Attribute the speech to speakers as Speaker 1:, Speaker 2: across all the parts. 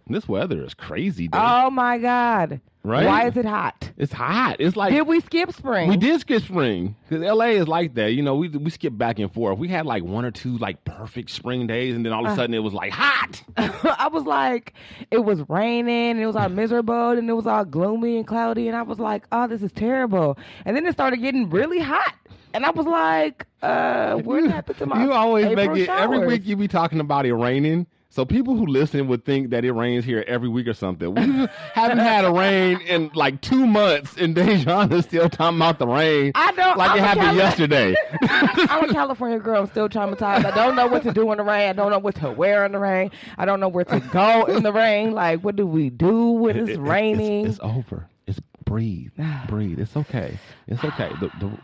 Speaker 1: This weather is crazy, dude.
Speaker 2: Oh, my God.
Speaker 1: Right?
Speaker 2: Why is it hot?
Speaker 1: It's hot. It's like...
Speaker 2: Did we skip spring?
Speaker 1: We did skip spring. Because L.A. is like that. You know, we skip back and forth. We had like 1 or 2 like perfect spring days, and then all of a sudden it was like hot.
Speaker 2: I was like, it was raining, and it was all miserable, and it was all gloomy and cloudy, and I was like, oh, this is terrible. And then it started getting really hot. And I was like, what happened to my
Speaker 1: You always
Speaker 2: April
Speaker 1: make it...
Speaker 2: showers?
Speaker 1: Every week you be talking about it raining. So people who listen would think that it rains here every week or something. We haven't had a rain in like 2 months, and Dejana's still talking about the rain.
Speaker 2: I don't.
Speaker 1: Like it happened yesterday.
Speaker 2: I'm a California girl. I'm still traumatized. I don't know what to do in the rain. I don't know what to wear in the rain. I don't know where to go in the rain. Like, what do we do when it's raining?
Speaker 1: It's over. It's breathe. It's okay. It's okay.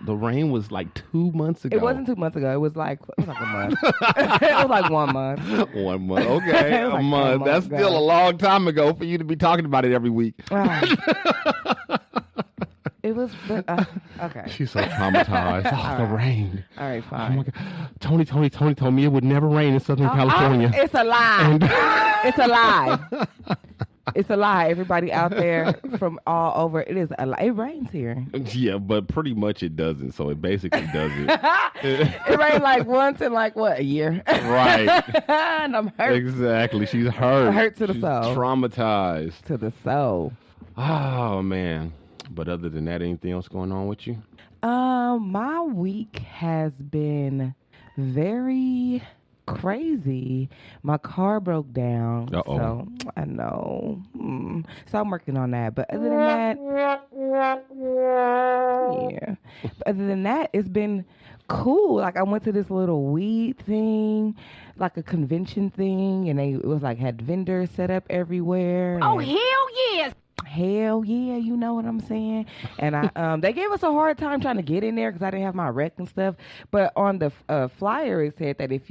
Speaker 1: The rain was like 2 months ago.
Speaker 2: It wasn't 2 months ago. It was like a month. It was like 1 month.
Speaker 1: 1 month. Okay. A
Speaker 2: like
Speaker 1: month. That's
Speaker 2: ago.
Speaker 1: still a long time ago for you to be talking about it every week.
Speaker 2: It was, okay.
Speaker 1: She's so traumatized. The rain.
Speaker 2: All right, fine.
Speaker 1: Oh my God. Tony told me it would never rain in Southern California.
Speaker 2: It's a lie. It's a lie. It's a lie. Everybody out there from all over, it is a lie. It rains here.
Speaker 1: Yeah, but pretty much it doesn't. So it basically doesn't.
Speaker 2: It rained like once in like, what, a year?
Speaker 1: Right.
Speaker 2: And I'm hurt.
Speaker 1: Exactly. She's hurt.
Speaker 2: Hurt to the
Speaker 1: She's
Speaker 2: soul.
Speaker 1: Traumatized.
Speaker 2: To the soul.
Speaker 1: Oh, man. But other than that, anything else going on with you?
Speaker 2: My week has been very crazy. My car broke down.
Speaker 1: Uh-oh.
Speaker 2: So I know. So I'm working on that. But other than that, yeah. But other than that, it's been cool. Like I went to this little weed thing, like a convention thing, and it was like had vendors set up everywhere.
Speaker 3: Oh, hell yes.
Speaker 2: Hell yeah, you know what I'm saying? And I they gave us a hard time trying to get in there because I didn't have my rec and stuff. But on the flyer, it said that if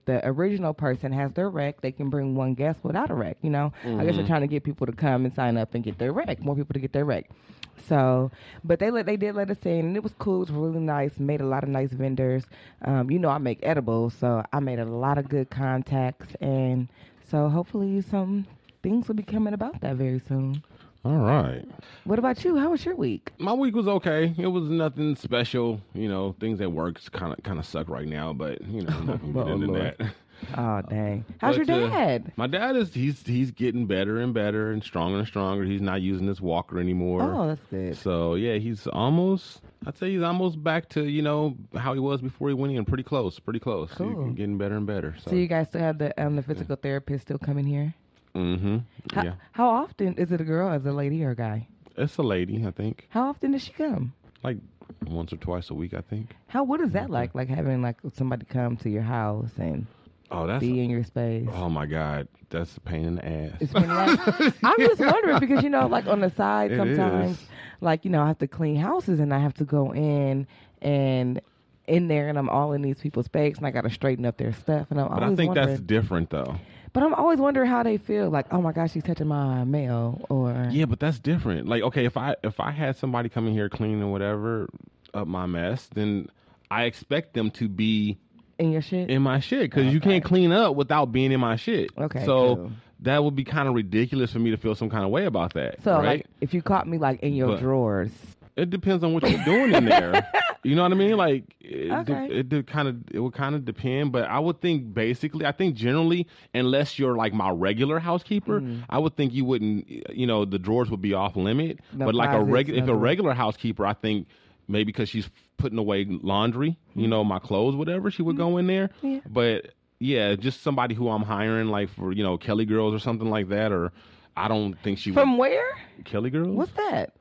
Speaker 2: the original person has their rec, they can bring one guest without a rec. You know, I guess they're trying to get people to come and sign up and get their rec. More people to get their rec. So, but they did let us in, and it was cool. It was really nice. Made a lot of nice vendors. You know, I make edibles, so I made a lot of good contacts, and so hopefully some things will be coming about that very soon.
Speaker 1: All right.
Speaker 2: What about you? How was your week?
Speaker 1: My week was okay. It was nothing special. You know, things at work kind of suck right now, but you know, nothing get into that.
Speaker 2: Oh dang! How's your dad?
Speaker 1: My dad is he's getting better and better and stronger. He's not using this walker anymore.
Speaker 2: Oh, that's good.
Speaker 1: So yeah, I'd say he's almost back to, you know, how he was before he went in. Pretty close.
Speaker 2: Cool.
Speaker 1: He's getting better and better.
Speaker 2: So you guys still have the physical therapist still coming here?
Speaker 1: Mm-hmm. Yeah.
Speaker 2: How often is it a girl, as a lady, or a guy?
Speaker 1: It's a lady, I think.
Speaker 2: How often does she come?
Speaker 1: Like once or twice a week, I think.
Speaker 2: What is that like? Like having like somebody come to your house and be in your space?
Speaker 1: Oh my God, that's a pain in the ass.
Speaker 2: It's pain in the ass. I'm just wondering because, you know, like on the side sometimes, like, you know, I have to clean houses and I have to go in there and I'm all in these people's space and I got to straighten up their stuff. And
Speaker 1: But I think that's different though.
Speaker 2: But I'm always wondering how they feel. Like, oh my gosh, she's touching my mail, or
Speaker 1: yeah, but that's different. Like, okay, if I had somebody come in here cleaning whatever up my mess, then I expect them to be
Speaker 2: in your shit,
Speaker 1: in my shit, because you can't clean up without being in my shit.
Speaker 2: Okay,
Speaker 1: so
Speaker 2: cool.
Speaker 1: That would be kind of ridiculous for me to feel some kind of way about that.
Speaker 2: So,
Speaker 1: right?
Speaker 2: like, if you caught me like in your drawers,
Speaker 1: it depends on what you're doing in there. You know what I mean? Like, it would kind of depend, but I would think basically, I think generally, unless you're like my regular housekeeper, I would think you wouldn't, you know, the drawers would be off limit.
Speaker 2: No
Speaker 1: but like
Speaker 2: closets,
Speaker 1: if a regular housekeeper, I think maybe because she's putting away laundry, you know, my clothes, whatever, she would go in there.
Speaker 2: Yeah.
Speaker 1: But yeah, just somebody who I'm hiring, like for, you know, Kelly Girls or something like that, or I don't think she
Speaker 2: From where?
Speaker 1: Kelly Girls?
Speaker 2: What's that?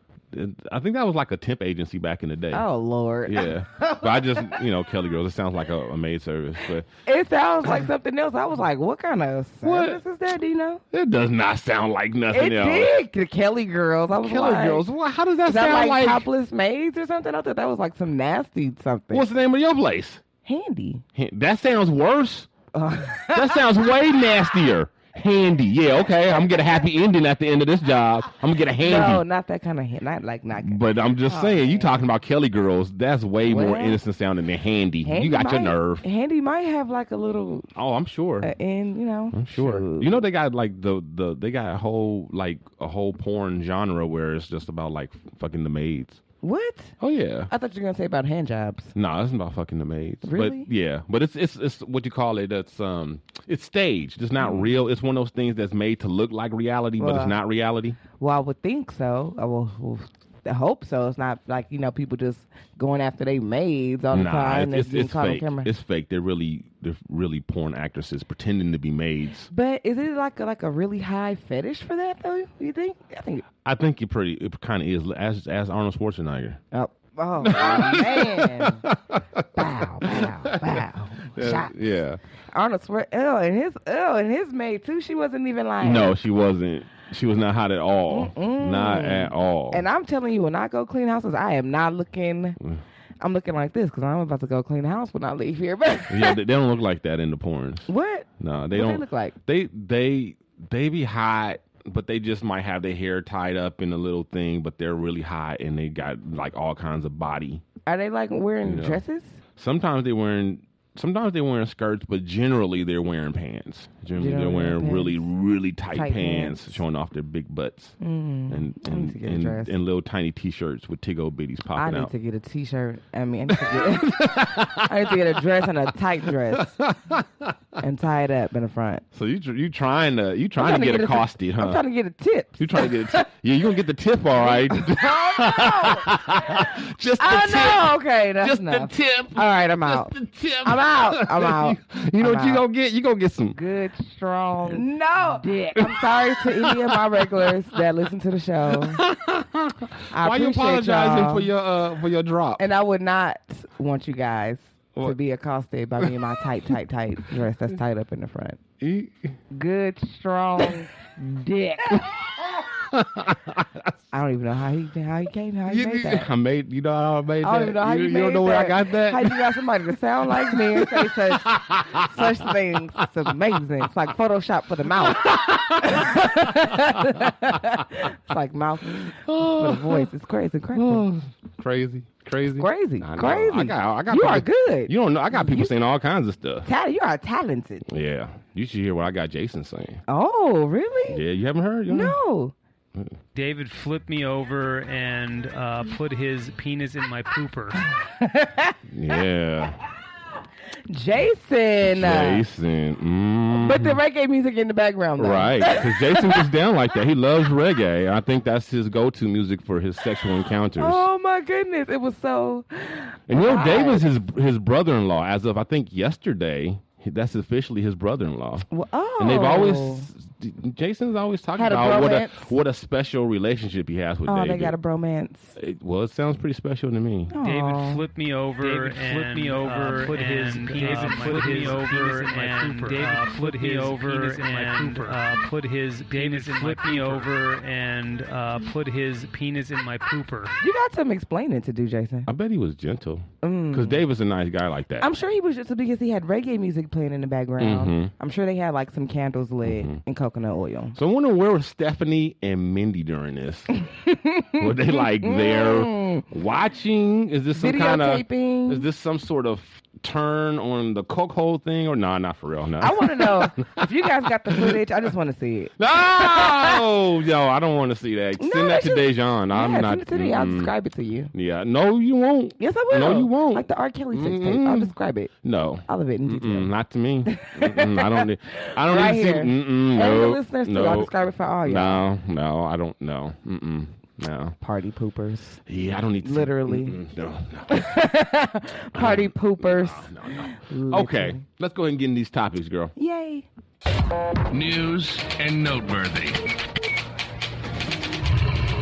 Speaker 1: I think that was like a temp agency back in the day.
Speaker 2: Oh, Lord.
Speaker 1: Yeah. But I just, you know, Kelly Girls, it sounds like a maid service. But
Speaker 2: it sounds like something else. I was like, what kind of service is that? Do you know?
Speaker 1: It does not sound like nothing else.
Speaker 2: It did. The Kelly Girls. I was
Speaker 1: Kelly
Speaker 2: like,
Speaker 1: Girls. Well, how does that
Speaker 2: is
Speaker 1: sound
Speaker 2: that like
Speaker 1: like?
Speaker 2: topless maids or something? I thought that was like some nasty something.
Speaker 1: What's the name of your place?
Speaker 2: Handy.
Speaker 1: That sounds worse. That sounds way nastier. Handy. Yeah, okay. I'm gonna get a happy ending at the end of this job. I'm gonna get a handy.
Speaker 2: No, not that kind of not.
Speaker 1: But I'm just saying, you talking about Kelly girls? That's way more innocent sounding than handy. You got your nerve.
Speaker 2: Handy might have like a little.
Speaker 1: Oh, I'm sure.
Speaker 2: And
Speaker 1: I'm sure. Shoot. You know, they got like they got a whole porn genre where it's just about like fucking the maids.
Speaker 2: What?
Speaker 1: Oh yeah.
Speaker 2: I thought you were gonna say about hand jobs.
Speaker 1: No, it's about fucking the maids.
Speaker 2: Really?
Speaker 1: But yeah, but it's what you call it. It's staged. It's not real. It's one of those things that's made to look like reality, but it's not reality.
Speaker 2: Well, I would think so. I hope so. It's not like people just going after their maids all the time.
Speaker 1: It's fake. It's fake. They're really porn actresses pretending to be maids.
Speaker 2: But is it like a really high fetish for that though? You think?
Speaker 1: I think it kind of is as Arnold Schwarzenegger.
Speaker 2: Oh man! Bow. Shots.
Speaker 1: Yeah.
Speaker 2: Arnold Schwarzenegger and his maid too. She wasn't even like.
Speaker 1: No, she wasn't. She was not hot at all. Not at all.
Speaker 2: And I'm telling you, when I go clean houses, I am not looking. I'm looking like this because I'm about to go clean the house when I leave here. But
Speaker 1: yeah, they don't look like that in the porns.
Speaker 2: What?
Speaker 1: No, they don't.
Speaker 2: They look like
Speaker 1: they be hot, but they just might have their hair tied up in a little thing. But they're really hot and they got like all kinds of body.
Speaker 2: Are they like wearing dresses?
Speaker 1: Sometimes they're wearing skirts, but generally they're wearing pants. Generally they're wearing really, really tight pants, showing off their big butts and little tiny T-shirts with tig-o bitties popping out.
Speaker 2: I need to get a T-shirt. I need to get a dress and a tight dress and tie it up in the front.
Speaker 1: So you trying to get accosted, huh?
Speaker 2: I'm trying to get a tip.
Speaker 1: You trying to get a yeah? You gonna get the tip, all right? Just the tip.
Speaker 2: No, okay, that's
Speaker 1: just
Speaker 2: enough.
Speaker 1: the tip.
Speaker 2: All right, I'm out.
Speaker 1: Just the tip.
Speaker 2: I'm out.
Speaker 1: You know what you gonna get? You gonna get some
Speaker 2: good, strong dick. I'm sorry to any of my regulars that listen to the show.
Speaker 1: Why you apologizing for your drop?
Speaker 2: And I would not want you guys to be accosted by me in my tight dress that's tied up in the front. Good, strong dick. I don't even know how he made that.
Speaker 1: I made that.
Speaker 2: I don't even know how you made that.
Speaker 1: You don't know where I got that?
Speaker 2: How you got somebody to sound like me and say such things? It's amazing. It's like Photoshop for the mouth. It's like mouth for the voice. It's crazy.
Speaker 1: Crazy.
Speaker 2: Crazy.
Speaker 1: I got
Speaker 2: you
Speaker 1: people,
Speaker 2: are good.
Speaker 1: You don't know. I got people saying all kinds of stuff.
Speaker 2: You are talented.
Speaker 1: Yeah. You should hear what I got Jason saying.
Speaker 2: Oh, really?
Speaker 1: Yeah. You haven't heard?
Speaker 2: No.
Speaker 3: David flipped me over and put his penis in my pooper.
Speaker 1: Yeah.
Speaker 2: Jason. But the reggae music in the background, though.
Speaker 1: Right. Because Jason gets down like that. He loves reggae. I think that's his go-to music for his sexual encounters.
Speaker 2: Oh, my goodness. It was so...
Speaker 1: And Dave is his brother-in-law as of, I think, yesterday. That's officially his brother-in-law.
Speaker 2: Well,
Speaker 1: and they've Jason's always talking about what a special relationship he has with David.
Speaker 2: Oh, they got a bromance.
Speaker 1: It sounds pretty special to me.
Speaker 2: Aww.
Speaker 3: David flipped me over and put his penis in my pooper. David flipped me over and put his penis in my pooper. And put his penis in my pooper.
Speaker 2: You got some explaining to do, Jason.
Speaker 1: I bet he was gentle. Because David's a nice guy like that.
Speaker 2: I'm sure he was just because he had reggae music playing in the background. Mm-hmm. I'm sure they had like some candles lit and coconut oil.
Speaker 1: So I wonder where was Stephanie and Mindy during this? Were they like there watching? Is this some kind of? Is this some sort of turn on the cuckold thing or not for real? No.
Speaker 2: I want to know if you guys got the footage. I just want to see it.
Speaker 1: No, I don't want to see that. Send that to Dejan. I'm not.
Speaker 2: Send it to me. I'll describe it to you.
Speaker 1: Yeah. No, you won't.
Speaker 2: Yes, I will.
Speaker 1: No, you won't.
Speaker 2: Like the R. Kelly sex tape. I'll describe it.
Speaker 1: No.
Speaker 2: All of it in detail.
Speaker 1: Not to me. I don't right need to see.
Speaker 2: No. The listeners too. I'll describe it for all y'all.
Speaker 1: No, I don't know. No.
Speaker 2: Party poopers.
Speaker 1: Yeah, I don't need to.
Speaker 2: Literally.
Speaker 1: No.
Speaker 2: Party poopers.
Speaker 1: No. Okay, let's go ahead and get in these topics, girl.
Speaker 2: Yay.
Speaker 4: News and noteworthy.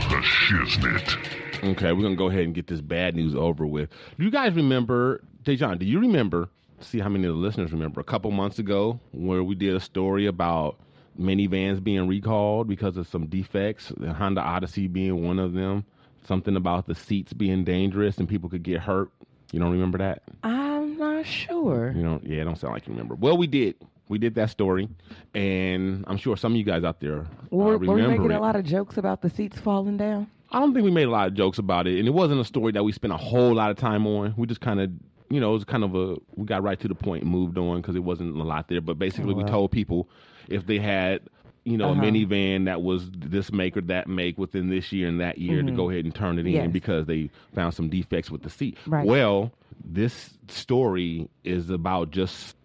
Speaker 4: The Shiznit.
Speaker 1: Okay, we're going to go ahead and get this bad news over with. Do you guys remember, Dejan, do you remember, see how many of the listeners remember, a couple months ago where we did a story about minivans being recalled because of some defects, the Honda Odyssey being one of them, something about the seats being dangerous and people could get hurt. You don't remember that?
Speaker 2: I'm not sure.
Speaker 1: You don't? Yeah, it don't sound like you remember. Well, we did. We did that story, and I'm sure some of you guys out there
Speaker 2: were
Speaker 1: remember
Speaker 2: we making
Speaker 1: it.
Speaker 2: a lot of jokes about the seats falling down?
Speaker 1: I don't think we made a lot of jokes about it, and it wasn't a story that we spent a whole lot of time on. We just kind of, it was kind of we got right to the point and moved on because it wasn't a lot there. But basically, we told people if they had, a minivan that was this make or that make within this year and that year to go ahead and turn it in because they found some defects with the seat.
Speaker 2: Right.
Speaker 1: Well, this story is about just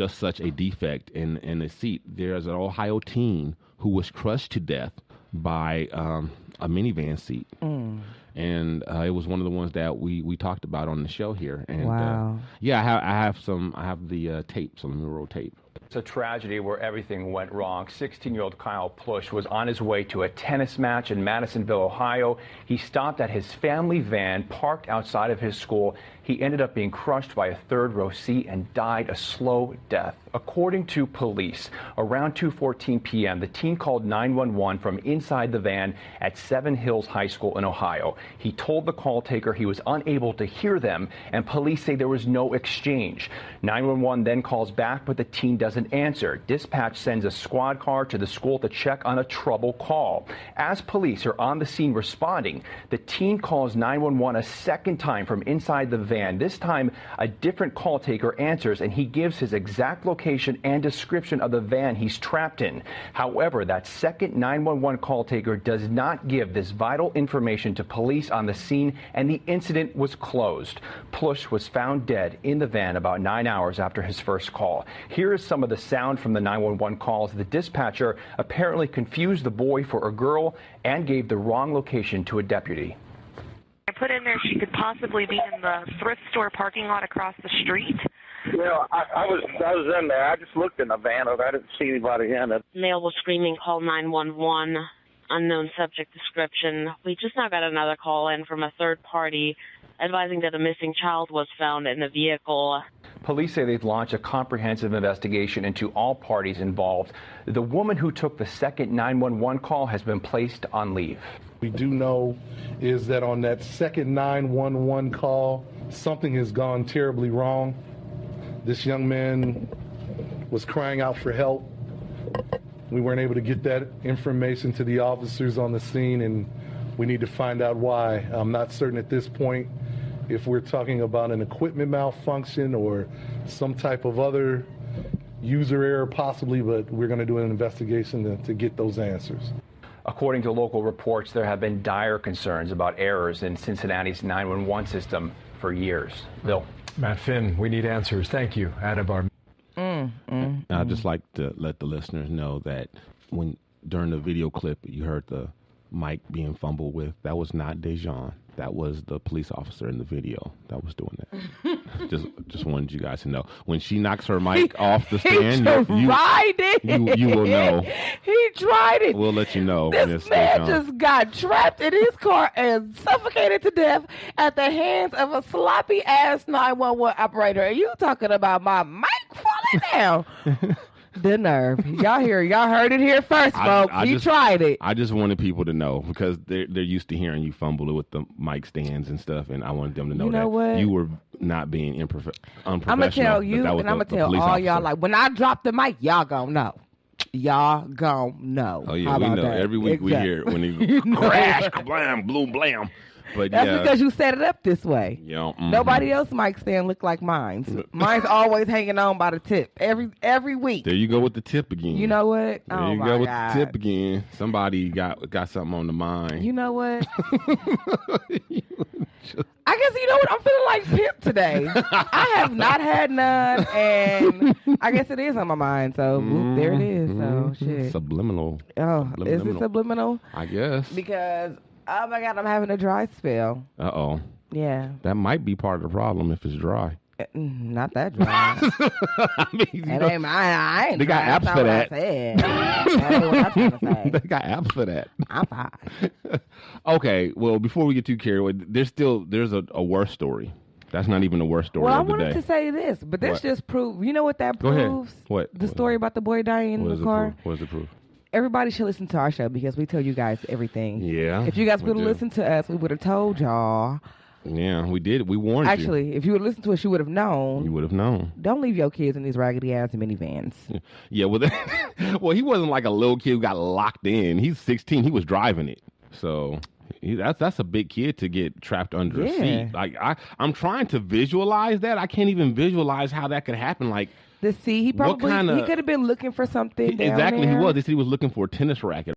Speaker 1: such a defect in a seat. There's an Ohio teen who was crushed to death by a minivan seat. And it was one of the ones that we talked about on the show here. And
Speaker 2: wow.
Speaker 1: I have the tape, so let me roll tape.
Speaker 5: It's a tragedy where everything went wrong. 16-year-old Kyle Plush was on his way to a tennis match in Madisonville, Ohio. He stopped at his family van parked outside of his school. He ended up being crushed by a third-row seat and died a slow death. According to police, around 2:14 p.m., the teen called 911 from inside the van at Seven Hills High School in Ohio. He told the call taker he was unable to hear them, and police say there was no exchange. 911 then calls back, but the teen doesn't answer. Dispatch sends a squad car to the school to check on a trouble call. As police are on the scene responding, the teen calls 911 a second time from inside the van. This time, a different call taker answers, and he gives his exact location and description of the van he's trapped in. However, that second 911 call taker does not give this vital information to police on the scene, and the incident was closed. Plush was found dead in the van about 9 hours after his first call. Here is some of the sound from the 911 calls. The dispatcher apparently confused the boy for a girl and gave the wrong location to a deputy.
Speaker 6: I put in there she could possibly be in the thrift store parking lot across the street.
Speaker 7: I was in there. I just looked in the van, but I didn't see anybody in it.
Speaker 8: Male was screaming, call 911, unknown subject description. We just now got another call in from a third party advising that a missing child was found in the vehicle.
Speaker 5: Police say they've launched a comprehensive investigation into all parties involved. The woman who took the second 911 call has been placed on leave.
Speaker 9: We do know is that on that second 911 call, something has gone terribly wrong. This young man was crying out for help. We weren't able to get that information to the officers on the scene, and we need to find out why. I'm not certain at this point if we're talking about an equipment malfunction or some type of other user error possibly, but we're going to do an investigation to get those answers.
Speaker 5: According to local reports, there have been dire concerns about errors in Cincinnati's 911 system for years. Bill.
Speaker 10: Matt Finn, we need answers. Thank you.
Speaker 1: I'd just like to let the listeners know that during the video clip you heard the mic being fumbled with, that was not Dejan. That was the police officer in the video that was doing that. just wanted you guys to know. When she knocks her mic off the stand, you will know.
Speaker 2: He tried it.
Speaker 1: We'll let you know.
Speaker 2: This man just got trapped in his car and suffocated to death at the hands of a sloppy ass 911 operator. Are you talking about my mic falling down? The nerve. Y'all heard it here first, folks. He tried it.
Speaker 1: I just wanted people to know because they're used to hearing you fumble it with the mic stands and stuff, and I wanted them to know
Speaker 2: what?
Speaker 1: You were not being unprofessional.
Speaker 2: I'm going to tell you, and I'm going to tell all officer. Y'all, like, when I drop the mic, y'all going to know. Y'all gon' know.
Speaker 1: Oh, yeah, we know. That? Every week we hear it when he crash, blam, bloom, blam. But
Speaker 2: that's because you set it up this way.
Speaker 1: Yeah,
Speaker 2: Nobody else mic stand look like mine. Mine's always hanging on by the tip every week.
Speaker 1: There you go with the tip again.
Speaker 2: You know what?
Speaker 1: There you go with the tip again. Somebody got something on the mind.
Speaker 2: You know what? I guess you know what? I'm feeling like Pip today. I have not had none, and I guess it is on my mind. So there it is. So shit.
Speaker 1: Subliminal.
Speaker 2: Oh, is it subliminal?
Speaker 1: I guess.
Speaker 2: Because oh my God, I'm having a dry spell.
Speaker 1: Uh-oh.
Speaker 2: Yeah.
Speaker 1: That might be part of the problem if it's dry.
Speaker 2: Not that dry.
Speaker 1: I mean,
Speaker 2: I ain't
Speaker 1: they got apps for that.
Speaker 2: They
Speaker 1: got apps for that.
Speaker 2: I'm fine.
Speaker 1: Okay, well, before we get too carried away, there's a worse story. That's not even the worst story of the day.
Speaker 2: Well, I wanted to say this, but this just proves, you know what that proves?
Speaker 1: Go ahead. What?
Speaker 2: The story about the boy dying in the car?
Speaker 1: What does it prove?
Speaker 2: Everybody should listen to our show because we tell you guys everything.
Speaker 1: Yeah.
Speaker 2: If you guys would have listened to us, we would have told y'all
Speaker 1: Yeah, we did. We warned you.
Speaker 2: Actually, if you would listen to us, you would have known.
Speaker 1: You would have known.
Speaker 2: Don't leave your kids in these raggedy ass minivans.
Speaker 1: Yeah, well, he wasn't like a little kid who got locked in. He's 16. He was driving it. So that's a big kid to get trapped under a seat. Like I'm trying to visualize that. I can't even visualize how that could happen. Like
Speaker 2: the seat, he probably he could have been looking for something.
Speaker 1: Exactly, he was. They said he was looking for a tennis racket.